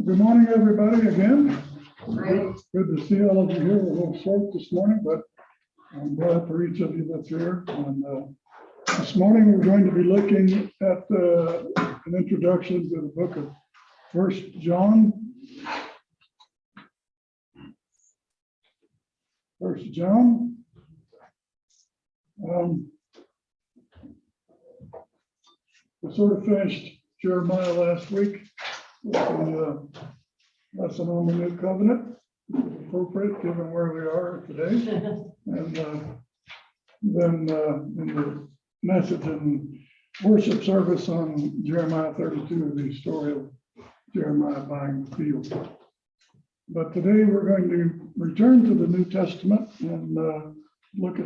Good morning, everybody, again. Good to see all of you here. We're a little short this morning, but I'm glad for each of you that's here. And this morning, we're going to be looking at an introduction to the book of 1 John. 1 John. We sort of finished Jeremiah last week with the lesson on the new covenant, appropriate given where we are today. And then in the message and worship service on Jeremiah 32, the story of Jeremiah buying the field. But today we're going to return to the New Testament and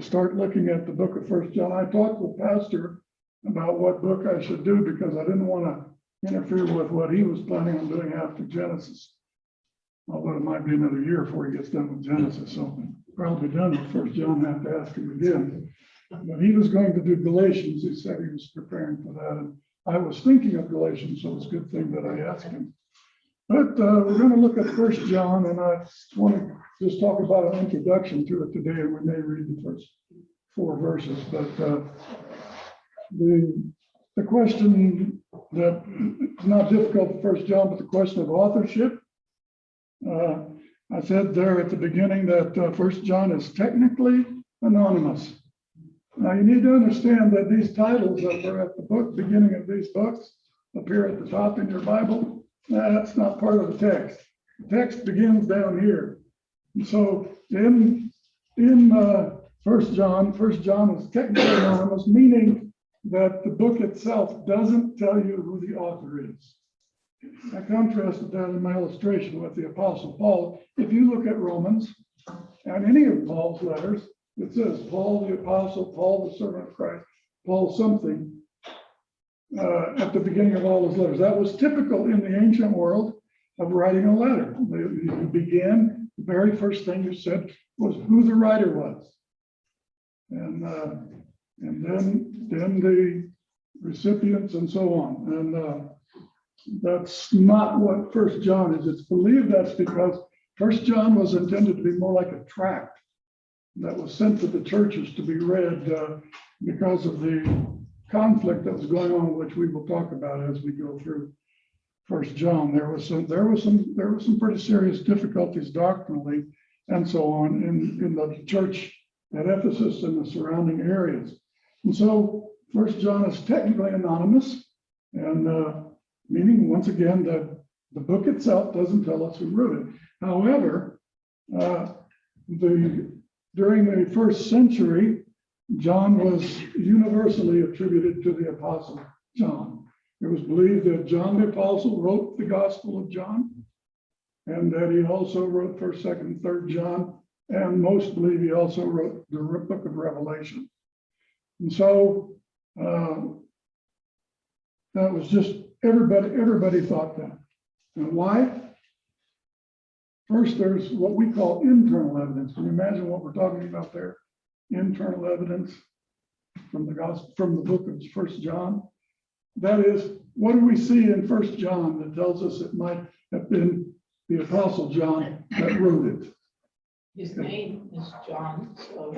start looking at the book of 1 John. I talked with Pastor about what book I should do because I didn't want to interfere with what he was planning on doing after Genesis. Although it might be another year before he gets done with Genesis, so probably done with 1 John. I have to ask him again. But he was going to do Galatians. He said he was preparing for that, and I was thinking of Galatians, so it's a good thing that I asked him. But we're going to look at 1 John, and I want to just talk about an introduction to it today, and we may read the first 4 verses. But the question that is not difficult for 1 John, but the question of authorship. I said there at the beginning that 1 John is technically anonymous. Now you need to understand that these titles that are at the beginning of these books appear at the top in your Bible. That's not part of the text. The text begins down here. And so in 1 John is technically anonymous, meaning that the book itself doesn't tell you who the author is. I contrasted that in my illustration with the Apostle Paul. If you look at Romans and any of Paul's letters, it says Paul the Apostle, Paul the servant of Christ, Paul something at the beginning of all his letters. That was typical in the ancient world of writing a letter. You began, the very first thing you said was who the writer was. And then the recipients and so on. And that's not what 1 John is. It's believed that's because 1 John was intended to be more like a tract that was sent to the churches to be read because of the conflict that was going on, which we will talk about as we go through 1 John. There was some pretty serious difficulties doctrinally and so on in the church at Ephesus and the surrounding areas. And so 1 John is technically anonymous, and meaning, once again, that the book itself doesn't tell us who wrote it. However, during the first century, John was universally attributed to the Apostle John. It was believed that John the Apostle wrote the Gospel of John, and that he also wrote 1st, 2nd, 3rd John, and most believe he also wrote the book of Revelation. And so that was just everybody thought that. And why? First, there's what we call internal evidence. Can you imagine what we're talking about there? Internal evidence from the gospel, from the book of 1 John. That is, what do we see in 1 John that tells us it might have been the Apostle John that wrote it? His name is John, so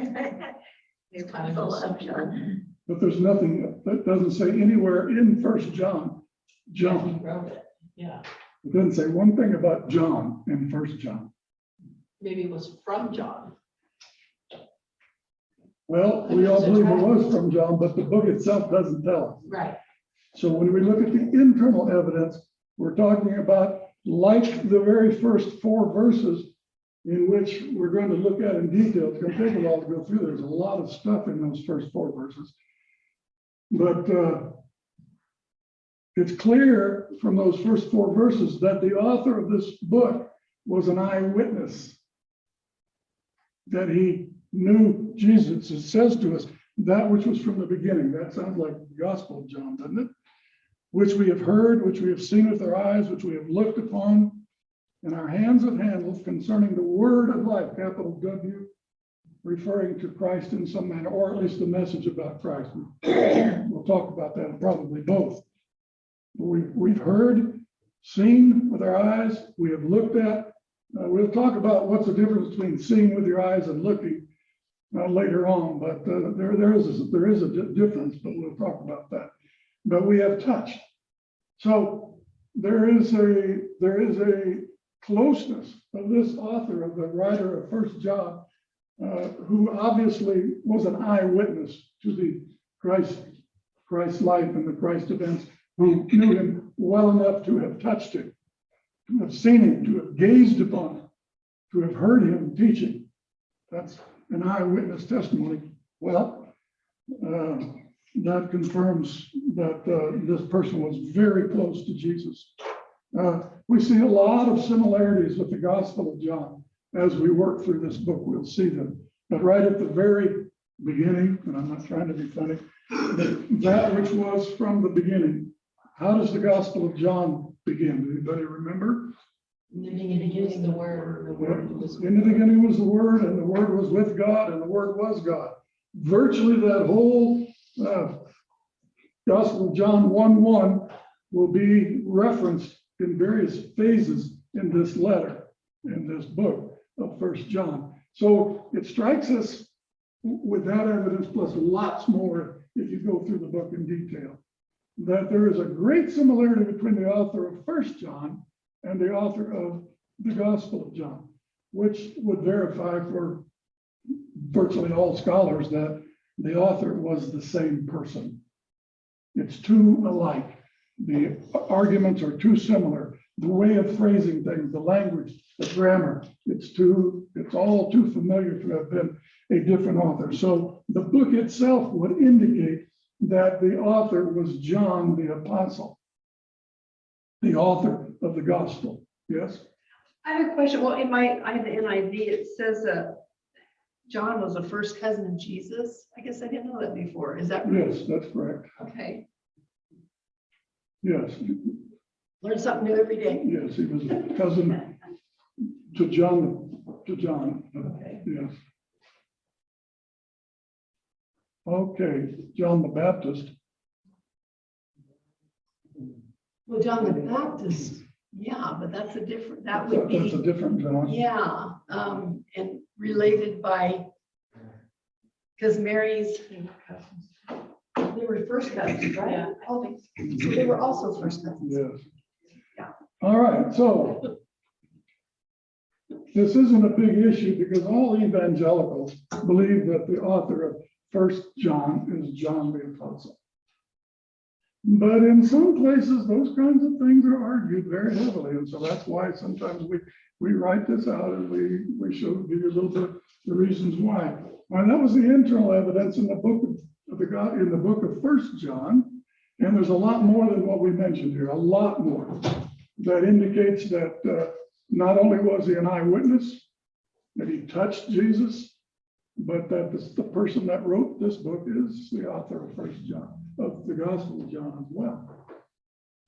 It's kind of love John. But there's nothing that doesn't say anywhere in 1 John, John. he wrote it. Yeah, It doesn't say one thing about John in 1 John. maybe it was from John. Well, we all believe it was from John, but the book itself doesn't tell us. Right. So when we look at the internal evidence, we're talking about, like the very first 4 verses in which we're going to look at in detail. It's going to take a while to go through. There's a lot of stuff in those first 4 verses. But it's clear from those first 4 verses that the author of this book was an eyewitness, that he knew Jesus. It says to us, that which was from the beginning. That sounds like the Gospel of John, doesn't it? Which we have heard, which we have seen with our eyes, which we have looked upon, and our hands have handled concerning the word of life, capital W, referring to Christ in some manner, or at least the message about Christ. We'll talk about that, probably both. We've heard, seen with our eyes, we have looked at. We'll talk about what's the difference between seeing with your eyes and looking later on, but there is a difference, but we'll talk about that. But we have touched. So there is a closeness of this author, of the writer of First John, who obviously was an eyewitness to the Christ life and the Christ events, who knew him well enough to have touched him, to have seen him, to have gazed upon him, to have heard him teaching. That's an eyewitness testimony. Well, that confirms that this person was very close to Jesus. We see a lot of similarities with the Gospel of John. As we work through this book, we'll see them. But right at the very beginning, and I'm not trying to be funny, that which was from the beginning. How does the Gospel of John begin? Anybody remember? In the beginning was the Word, the Word was. In the beginning was the Word, and the Word was with God, and the Word was God. Virtually that whole Gospel of John 1:1 will be referenced in various phases in this letter, in this book of First John. So it strikes us with that evidence, plus lots more if you go through the book in detail, that there is a great similarity between the author of First John and the author of the Gospel of John, which would verify for virtually all scholars that the author was the same person. It's too alike. The arguments are too similar. The way of phrasing things, the language, the grammar, it's all too familiar to have been a different author. So the book itself would indicate that the author was John the Apostle, the author of the Gospel. Yes? I have a question. Well, I have the NIV. It says John was a first cousin of Jesus. I guess I didn't know that before. Is that right? Yes, that's correct. Okay. Yes, Learn something new every day. yes, he was a cousin to John. Okay. Yes. Okay, John the Baptist. Well, John the Baptist, yeah, but that's a different, that would That's a be, different John. yeah, and related by, because Mary's, they were first cousins, right? Yeah. Oh, so they were also first cousins. Yes. Yeah. All right, so this isn't a big issue because all evangelicals believe that the author of First John is John the Apostle. But in some places, those kinds of things are argued very heavily. And so that's why sometimes we write this out and we show, give you a little bit of the reasons why. Well, that was the internal evidence in the book of First John. And there's a lot more than what we mentioned here, a lot more that indicates that not only was he an eyewitness, that he touched Jesus, but that the person that wrote this book is the author of First John, of the Gospel of John as well.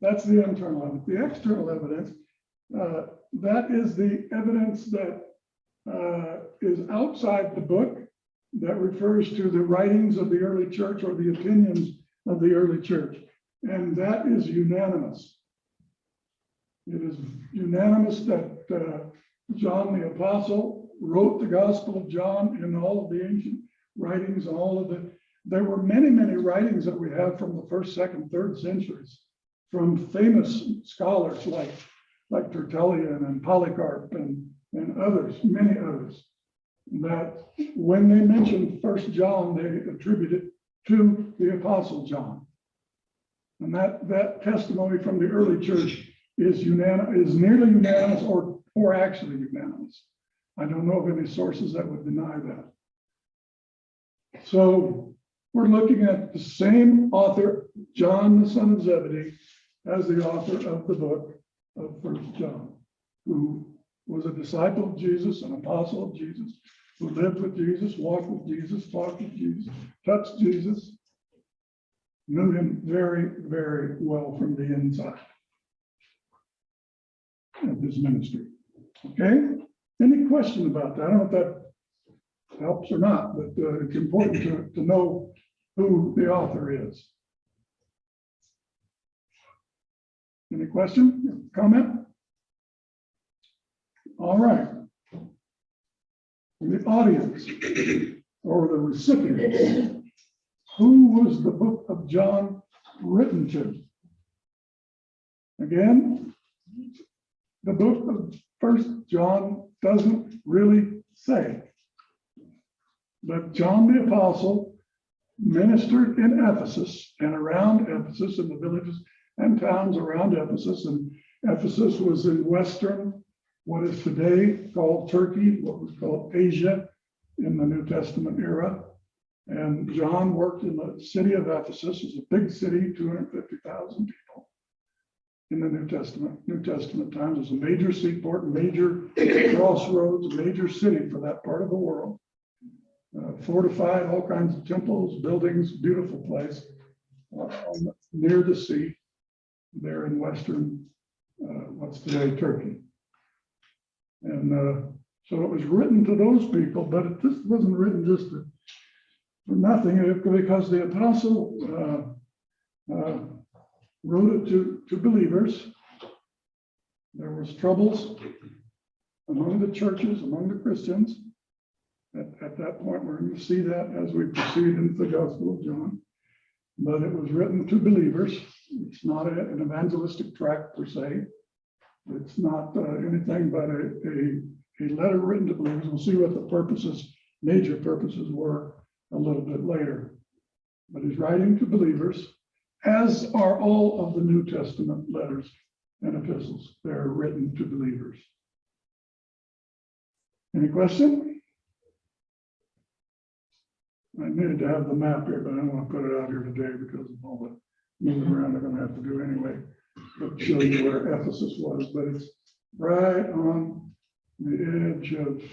That's the internal evidence. The external evidence, that is the evidence that is outside the book, that refers to the writings of the early church or the opinions of the early church. And that is unanimous. It is unanimous that John the Apostle wrote the Gospel of John in all of the ancient writings, there were many, many writings that we have from the first, second, third centuries, from famous scholars like Tertullian and Polycarp and others, many others, that when they mentioned First John, they attribute it to the Apostle John. And that testimony from the early church is nearly unanimous or actually unanimous. I don't know of any sources that would deny that. So we're looking at the same author, John, the son of Zebedee, as the author of the book of First John, who was a disciple of Jesus, an apostle of Jesus, who lived with Jesus, walked with Jesus, talked with Jesus, touched Jesus, knew him very, very well from the inside of his ministry. Okay? Any question about that? I don't know if that helps or not, but it's important to know who the author is. Any question, comment? All right. The audience or the recipients, who was the book of John written to? Again, the book of First John doesn't really say. But John the Apostle ministered in Ephesus and around Ephesus, in the villages and towns around Ephesus. And Ephesus was in western, what is today called Turkey, what was called Asia in the New Testament era. And John worked in the city of Ephesus. It was a big city, 250,000 people in the New Testament. New Testament times. It was a major seaport, major crossroads, major city for that part of the world. Fortified, all kinds of temples, buildings, beautiful place near the sea there in western, what's today Turkey. And so it was written to those people, but it just wasn't written just for nothing, because the apostle wrote it to believers. There was troubles among the churches, among the Christians. At that point, we're going to see that as we proceed into the Gospel of John. But it was written to believers. It's not an evangelistic tract per se. It's not anything but a letter written to believers. We'll see what the purposes, major purposes were a little bit later. But he's writing to believers, as are all of the New Testament letters and epistles. They're written to believers. Any question? I needed to have the map here, but I don't want to put it out here today because of all the moving around they're going to have to do anyway. But show you where Ephesus was, but it's right on the edge of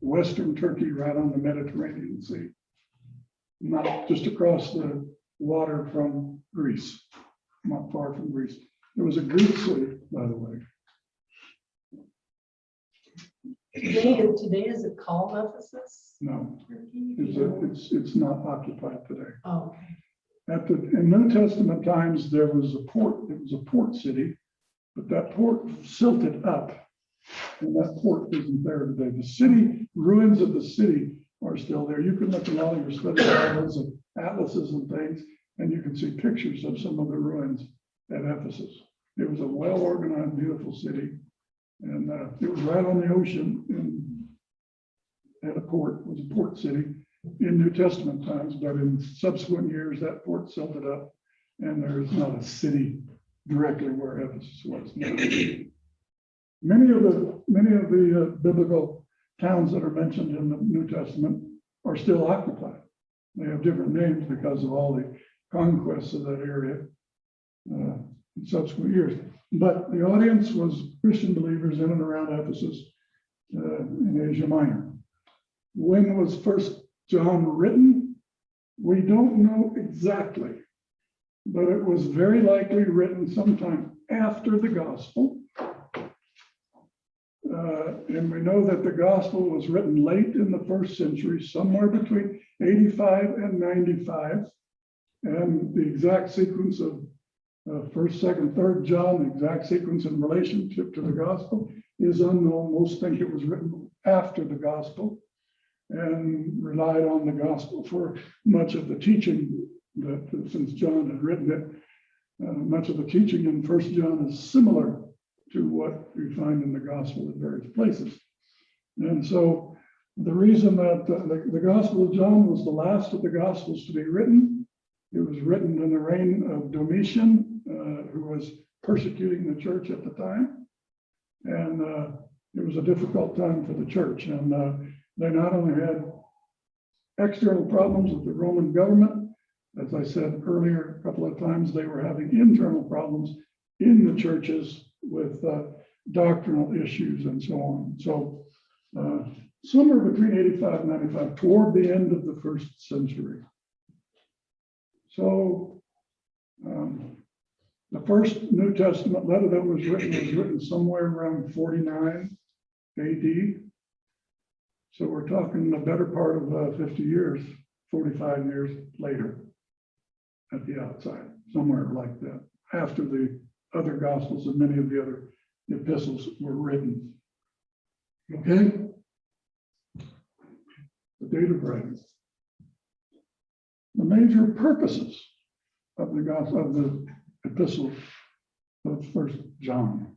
Western Turkey, right on the Mediterranean Sea. Not just across the water from Greece, not far from Greece. It was a Greek city, by the way. Today is it called Ephesus? No, Turkey? it's not occupied today. Oh, okay. In New Testament times, there was a port. It was a port city, but that port silted up, and that port isn't there today. The city, ruins of the city are still there. You can look at all your study Bibles and atlases and things, and you can see pictures of some of the ruins at Ephesus. It was a well-organized, beautiful city, and it was right on the ocean at a port. It was a port city in New Testament times, but in subsequent years, that port silted up, and there is not a city directly where Ephesus was. Many of the biblical towns that are mentioned in the New Testament are still occupied. They have different names because of all the conquests of that area in subsequent years. But the audience was Christian believers in and around Ephesus in Asia Minor. When was First John written? We don't know exactly, but it was very likely written sometime after the gospel. And we know that the gospel was written late in the first century, somewhere between 85 and 95. And the exact sequence of first, second, third John, the exact sequence in relationship to the gospel is unknown. Most think it was written after the gospel and relied on the gospel for much of the teaching that since John had written it, much of the teaching in First John is similar to what we find in the gospel in various places. And so the reason that the Gospel of John was the last of the gospels to be written, it was written in the reign of Domitian, who was persecuting the church at the time. And it was a difficult time for the church. And they not only had external problems with the Roman government, as I said earlier a couple of times, they were having internal problems in the churches with doctrinal issues and so on. So somewhere between 85 and 95, toward the end of the first century. So the first New Testament letter that was written somewhere around 49 AD. So we're talking the better part of 50 years, 45 years later at the outside, somewhere like that, after the other gospels and many of the other epistles were written. Okay? The date of writing. The major purposes of the gospel, of the epistle of 1 John.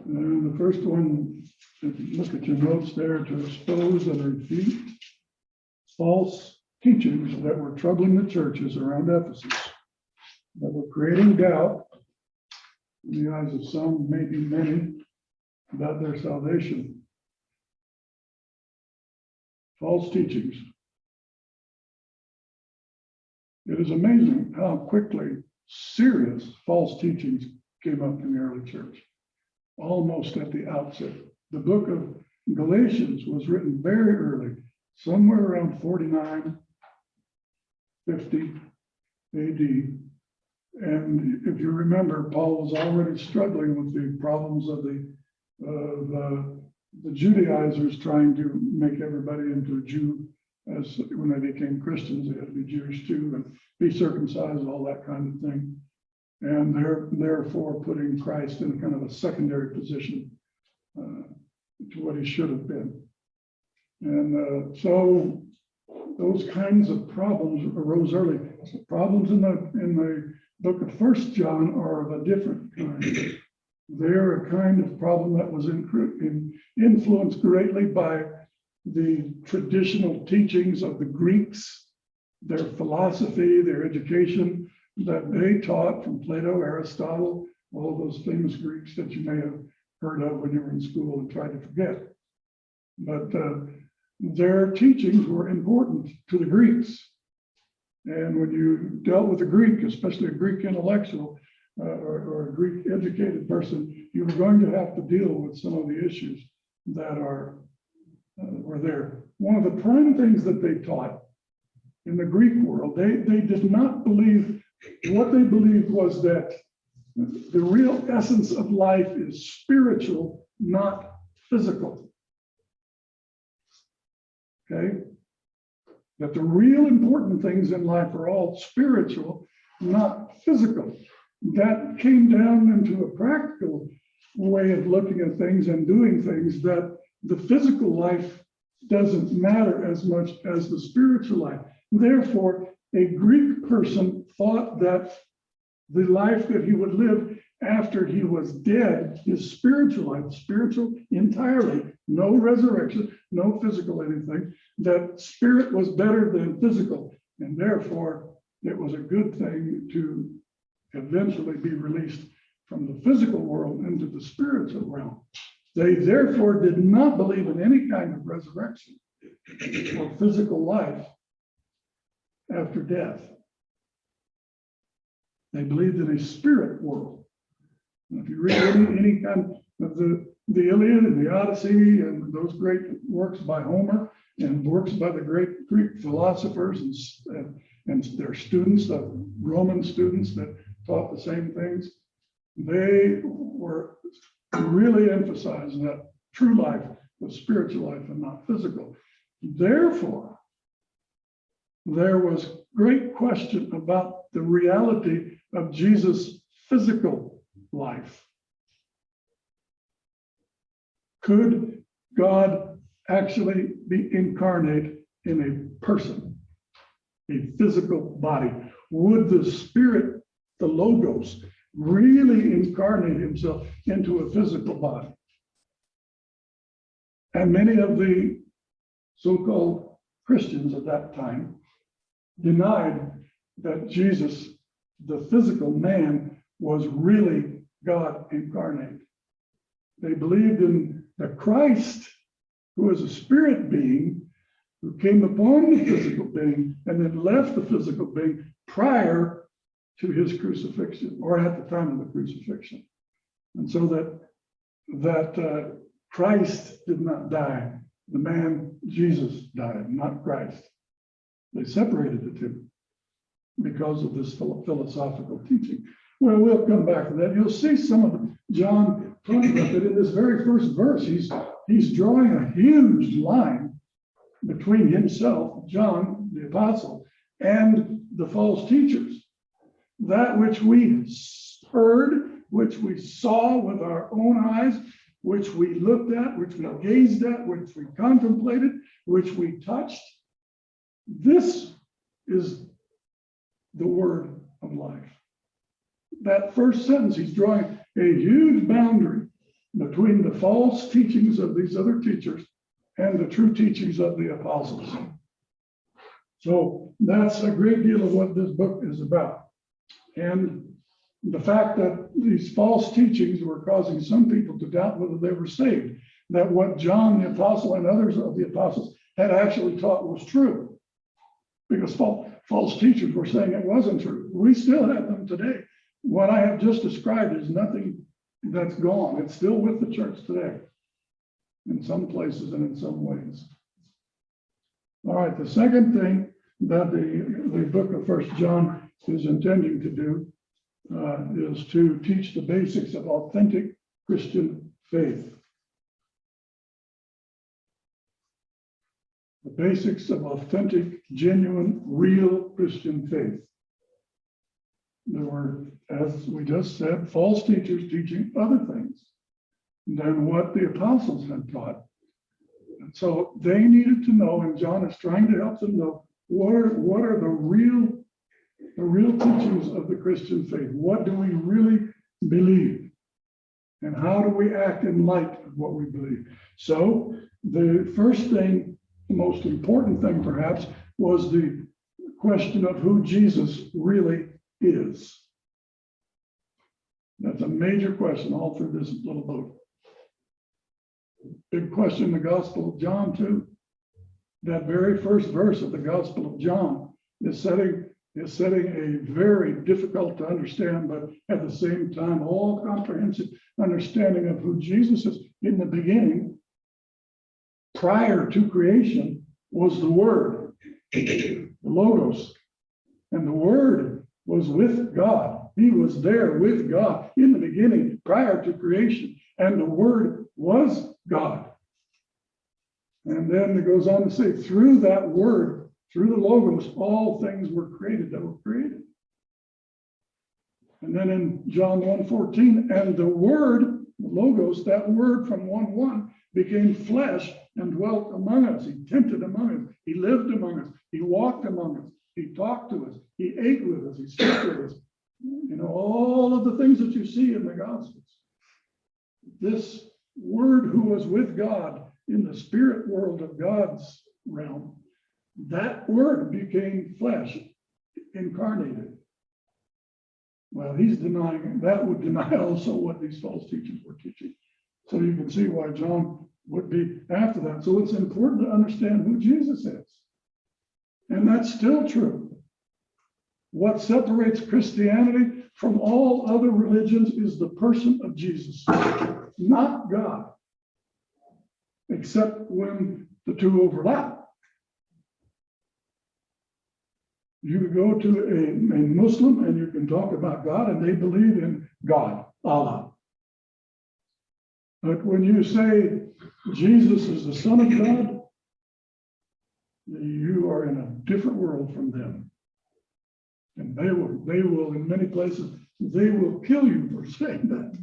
And the first one, if you look at your notes there, to expose and refute false teachings that were troubling the churches around Ephesus, that were creating doubt in the eyes of some, maybe many, about their salvation. False teachings. It is amazing how quickly serious false teachings came up in the early church, almost at the outset. The book of Galatians was written very early, somewhere around 49, 50 AD. And if you remember, Paul was already struggling with the problems of the Judaizers trying to make everybody into a Jew. As when they became Christians, they had to be Jewish too, and be circumcised, all that kind of thing. And they're therefore putting Christ in kind of a secondary position to what he should have been. And so those kinds of problems arose early. The problems in the book of 1 John are of a different kind. They're a kind of problem that was influenced greatly by the traditional teachings of the Greeks, their philosophy, their education that they taught from Plato, Aristotle, all those famous Greeks that you may have heard of when you were in school and tried to forget. But their teachings were important to the Greeks. And when you dealt with a Greek, especially a Greek intellectual or a Greek educated person, you were going to have to deal with some of the issues that were there. One of the prime things that they taught in the Greek world, they did not believe, what they believed was that the real essence of life is spiritual, not physical. Okay? That the real important things in life are all spiritual, not physical. That came down into a practical way of looking at things and doing things, that the physical life doesn't matter as much as the spiritual life. Therefore, a Greek person thought that the life that he would live after he was dead is spiritual life, spiritual entirely, no resurrection, no physical anything, that spirit was better than physical. And therefore, it was a good thing to eventually be released from the physical world into the spiritual realm. They therefore did not believe in any kind of resurrection or physical life after death. They believed in a spirit world. And if you read any kind of the Iliad and the Odyssey and those great works by Homer and works by the great Greek philosophers and their students, the Roman students that taught the same things, they were really emphasizing that true life was spiritual life and not physical. Therefore, there was great question about the reality of Jesus' physical life. Could God actually be incarnate in a person, a physical body? Would the Spirit, the Logos, really incarnate himself into a physical body? And many of the so-called Christians at that time denied that Jesus, the physical man, was really God incarnate. They believed in the Christ, who is a spirit being, who came upon the physical being and then left the physical being prior to his crucifixion, or at the time of the crucifixion. And so that Christ did not die. The man, Jesus, died, not Christ. They separated the two because of this philosophical teaching. Well, we'll come back to that. You'll see some of John talking about that in this very first verse. He's drawing a huge line between himself, John, the apostle, and the false teachers. that which we heard, which we saw with our own eyes, which we looked at, which we gazed at, which we contemplated, which we touched. This is the word of life. That first sentence, he's drawing a huge boundary between the false teachings of these other teachers and the true teachings of the apostles. So that's a great deal of what this book is about. And the fact that these false teachings were causing some people to doubt whether they were saved, that what John the apostle and others of the apostles had actually taught was true, because false teachers were saying it wasn't true. We still have them today. What I have just described is nothing that's gone. It's still with the church today, in some places and in some ways. All right, the second thing that the book of 1 John is intending to do is to teach the basics of authentic Christian faith. The basics of authentic, genuine, real Christian faith. There were, as we just said, false teachers teaching other things than what the apostles had taught. And so they needed to know, and John is trying to help them know, what are the real teachings of the Christian faith? What do we really believe? And how do we act in light of what we believe? So the first thing, the most important thing perhaps, was the question of who Jesus really is. That's a major question all through this little book. Big question in the Gospel of John too. That very first verse of the Gospel of John is setting a very difficult to understand, but at the same time, all comprehensive understanding of who Jesus is. In the beginning, prior to creation, was the Word, the Logos, and the Word was with God. He was there with God in the beginning, prior to creation, and the Word was God. And then it goes on to say, through that Word, through the Logos, all things were created that were created. And then in John 1:14, and the Word, the Logos, that Word from 1:1, became flesh and dwelt among us. He tempted among us. He lived among us. He walked among us. He talked to us. He ate with us. He spoke with us. You know, all of the things that you see in the Gospels. This Word who was with God in the spirit world of God's realm, that Word became flesh, incarnated. Well, he's denying, that would deny also what these false teachers were teaching. So you can see why John would be after that. So it's important to understand who Jesus is. And that's still true. What separates Christianity from all other religions is the person of Jesus, not God, except when the two overlap. You could go to a Muslim and you can talk about God and they believe in God, Allah. But when you say Jesus is the Son of God, you are in a different world from them. And they will in many places, they will kill you for saying that.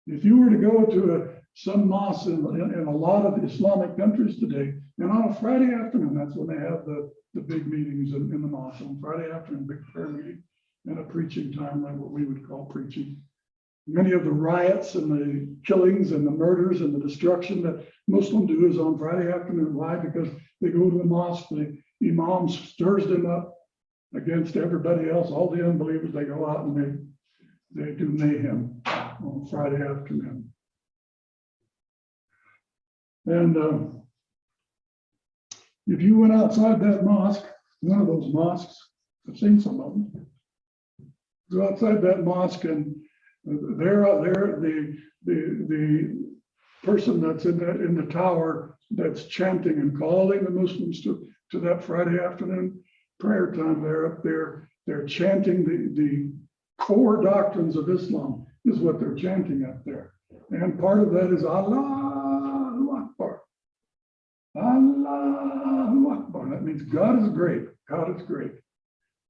If you were to go to some mosque in a lot of Islamic countries today, and on a Friday afternoon, that's when they have the big meetings in the mosque, on Friday afternoon, big prayer meeting, and a preaching time, like what we would call preaching. Many of the riots and the killings and the murders and the destruction that Muslims do is on Friday afternoon. Why? Because they go to the mosque, the imam stirs them up against everybody else, all the unbelievers. They go out and they do mayhem on Friday afternoon. And if you went outside that mosque, one of those mosques, I've seen some of them, go outside that mosque and the person that's in the tower that's chanting and calling the Muslims to that Friday afternoon prayer time, they're up there, they're chanting the core doctrines of Islam is what they're chanting up there. And part of that is Allahu Akbar. Allahu Akbar. That means God is great. God is great.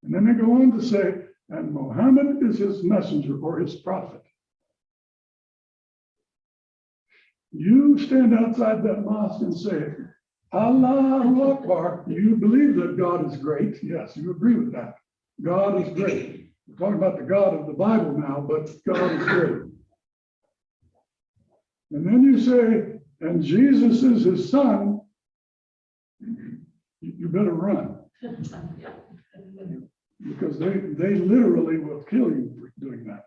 And then they go on to say, and Muhammad is his messenger or his prophet. You stand outside that mosque and say, Allahu Akbar. You believe that God is great. Yes, you agree with that. God is great. We're talking about the God of the Bible now, but God is great. And then you say, and Jesus is his son. You better run. Because they literally will kill you for doing that.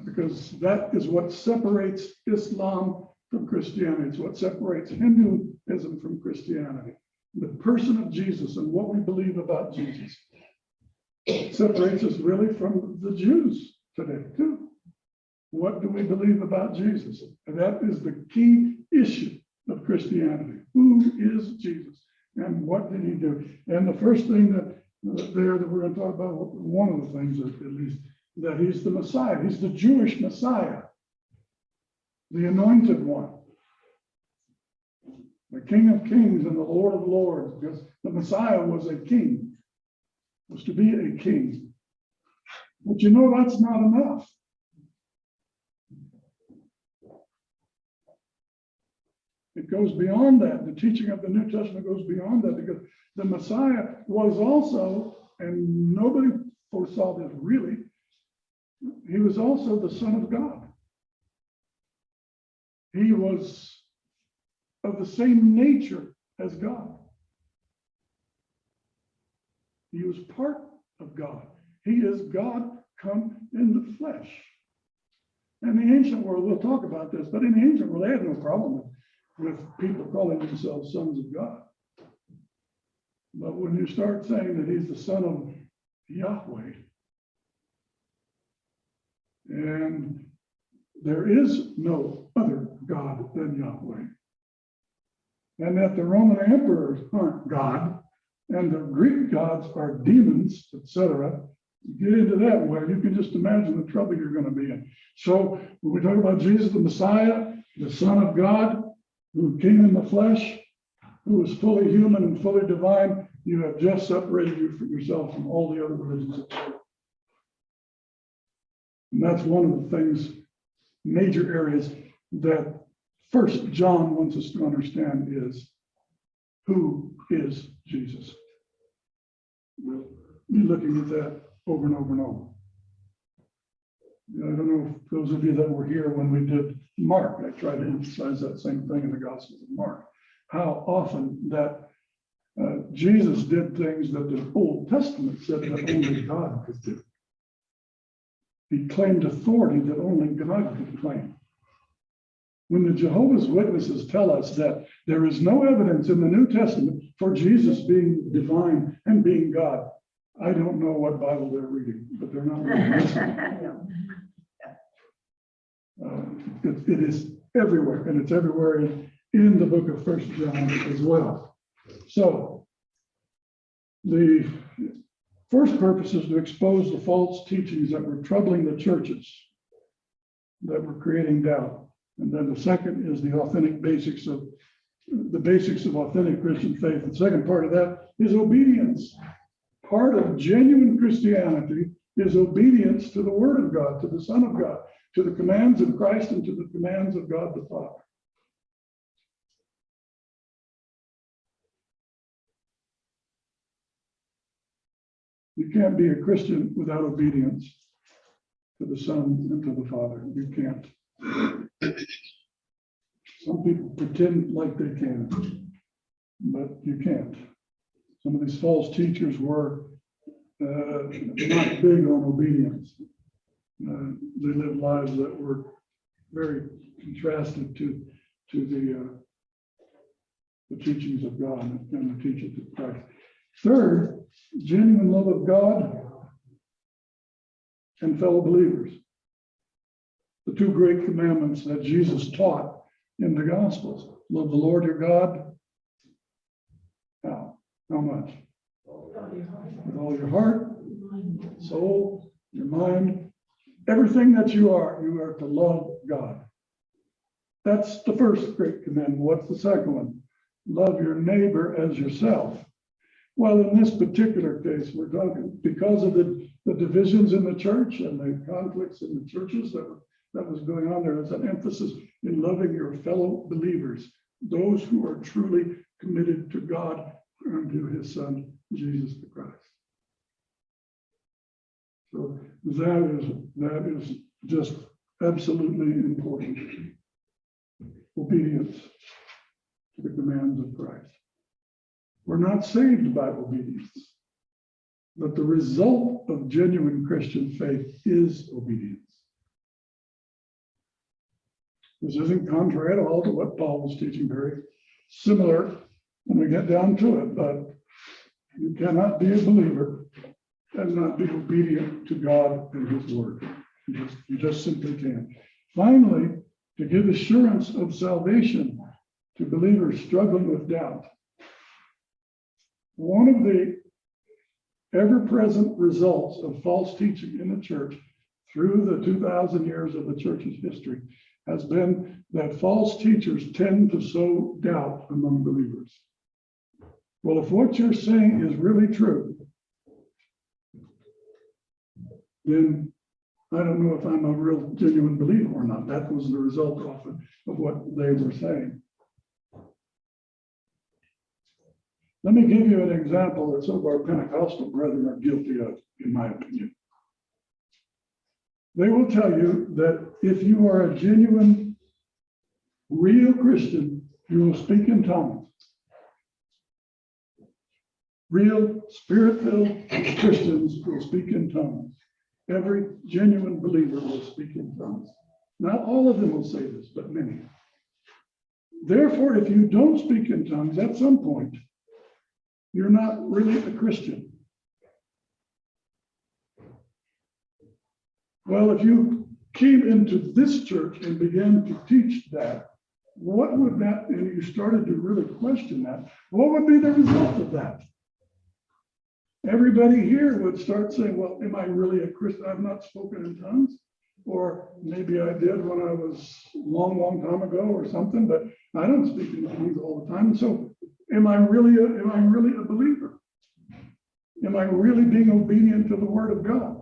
Because that is what separates Islam from Christianity. It's what separates Hinduism from Christianity. The person of Jesus and what we believe about Jesus. It separates us really from the Jews today, too. What do we believe about Jesus? And that is the key issue of Christianity. Who is Jesus? And what did he do? And the first thing that we're going to talk about, one of the things at least, that he's the Messiah. He's the Jewish Messiah, the anointed one, the King of Kings and the Lord of Lords, because the Messiah was a king, was to be a king. But you know, that's not enough. It goes beyond that. The teaching of the New Testament goes beyond that, because the Messiah was also, and nobody foresaw this really, he was also the Son of God. He was of the same nature as God. He was part of God. He is God come in the flesh. In the ancient world, we'll talk about this, but in the ancient world, they had no problem with people calling themselves sons of God. But when you start saying that he's the son of Yahweh, and there is no other God than Yahweh, and that the Roman emperors aren't God, and the Greek gods are demons, etc., get into that way, you can just imagine the trouble you're going to be in. So when we talk about Jesus, the Messiah, the Son of God, who came in the flesh, who was fully human and fully divine, you have just separated yourself from all the other religions. And that's one of the things, major areas that First John wants us to understand is, who is Jesus? We'll be looking at that over and over and over. I don't know if those of you that were here when we did Mark, I tried to emphasize that same thing in the Gospel of Mark, how often that Jesus did things that the Old Testament said that only God could do. He claimed authority that only God could claim. When the Jehovah's Witnesses tell us that there is no evidence in the New Testament for Jesus being divine and being God, I don't know what Bible they're reading, but they're not really listening. It is everywhere, and it's everywhere in the book of First John as well. So the first purpose is to expose the false teachings that were troubling the churches, that were creating doubt. And then the second is the basics of authentic Christian faith. The second part of that is obedience. Part of genuine Christianity is obedience to the Word of God, to the Son of God, to the commands of Christ, and to the commands of God the Father. You can't be a Christian without obedience to the Son and to the Father. You can't. Some people pretend like they can, but you can't. Some of these false teachers were not big on obedience. They lived lives that were very contrasted to the teachings of God and the teachings of Christ. Third, genuine love of God and fellow believers. The two great commandments that Jesus taught in the Gospels. Love the Lord your God. How much? With all your heart, soul, your mind, everything that you are to love God. That's the first great commandment. What's the second one? Love your neighbor as yourself. Well, in this particular case, we're talking because of the divisions in the church and the conflicts in the churches that was going on. There was an emphasis in loving your fellow believers, those who are truly committed to God and to his son, Jesus the Christ. So that is just absolutely important. Obedience to the commands of Christ. We're not saved by obedience, but the result of genuine Christian faith is obedience. This isn't contrary at all to what Paul was teaching, very similar when we get down to it, but you cannot be a believer and not be obedient to God and his word. You just simply can't. Finally, to give assurance of salvation to believers struggling with doubt. One of the ever-present results of false teaching in the church through the 2,000 years of the church's history has been that false teachers tend to sow doubt among believers. Well, if what you're saying is really true, then I don't know if I'm a real genuine believer or not. That was the result often of what they were saying. Let me give you an example that some of our Pentecostal brethren are guilty of, in my opinion. They will tell you that if you are a genuine, real Christian, you will speak in tongues. Real, spirit-filled Christians will speak in tongues. Every genuine believer will speak in tongues. Not all of them will say this, but many. Therefore, if you don't speak in tongues at some point, you're not really a Christian. Well, if you came into this church and began to teach that, what would that, and you started to really question that, what would be the result of that? Everybody here would start saying, well, am I really a Christian? I've not spoken in tongues. Or maybe I did when I was a long time ago or something, but I don't speak in tongues all the time. So am I really a believer? Am I really being obedient to the word of God?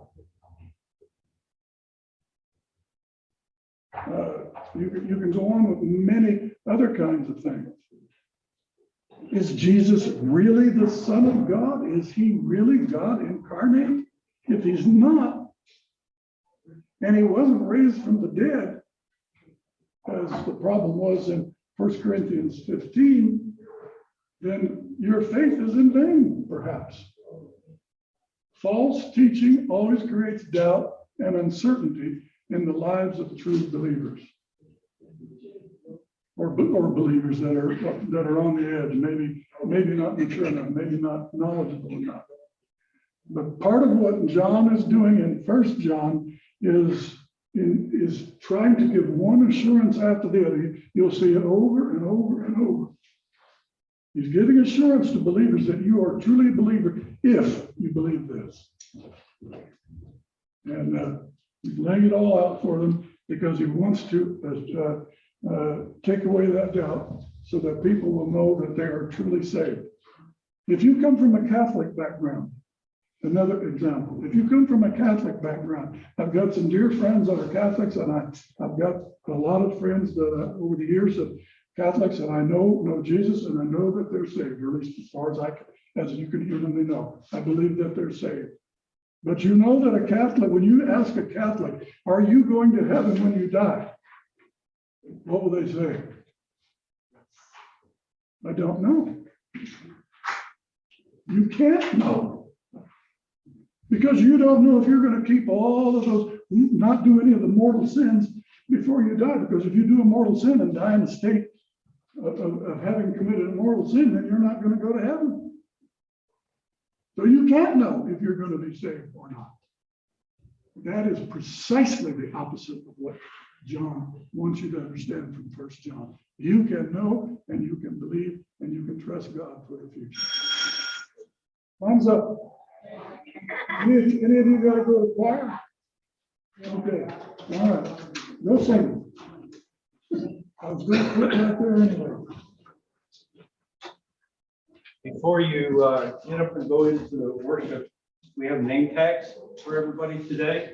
You can go on with many other kinds of things. Is Jesus really the Son of God? Is he really God incarnate? If he's not, and he wasn't raised from the dead, as the problem was in 1 Corinthians 15, then your faith is in vain, perhaps. False teaching always creates doubt and uncertainty in the lives of true believers. Or believers that are on the edge, maybe not mature enough, maybe not knowledgeable enough. But part of what John is doing in 1 John is trying to give one assurance after the other. You'll see it over and over and over. He's giving assurance to believers that you are truly a believer if you believe this. And he's laying it all out for them because he wants to take away that doubt so that people will know that they are truly saved. If you come from a Catholic background, another example, if you come from a Catholic background, I've got some dear friends that are Catholics, and I've got a lot of friends that over the years of Catholics, and I know Jesus, and I know that they're saved, or at least as far as you can humanly know. I believe that they're saved. But you know that a Catholic, when you ask a Catholic, are you going to heaven when you die? What will they say? I don't know. You can't know. Because you don't know if you're going to keep all of those, not do any of the mortal sins before you die. Because if you do a mortal sin and die in the state of having committed a mortal sin, then you're not going to go to heaven. So you can't know if you're going to be saved or not. That is precisely the opposite of what John wants you to understand from 1 John. You can know and you can believe and you can trust God for the future. Thumbs up. Any of you got to go to choir? Okay. All right. No singing. I was going to quit right there anyway. Before you get up and go into the worship, we have name tags for everybody today.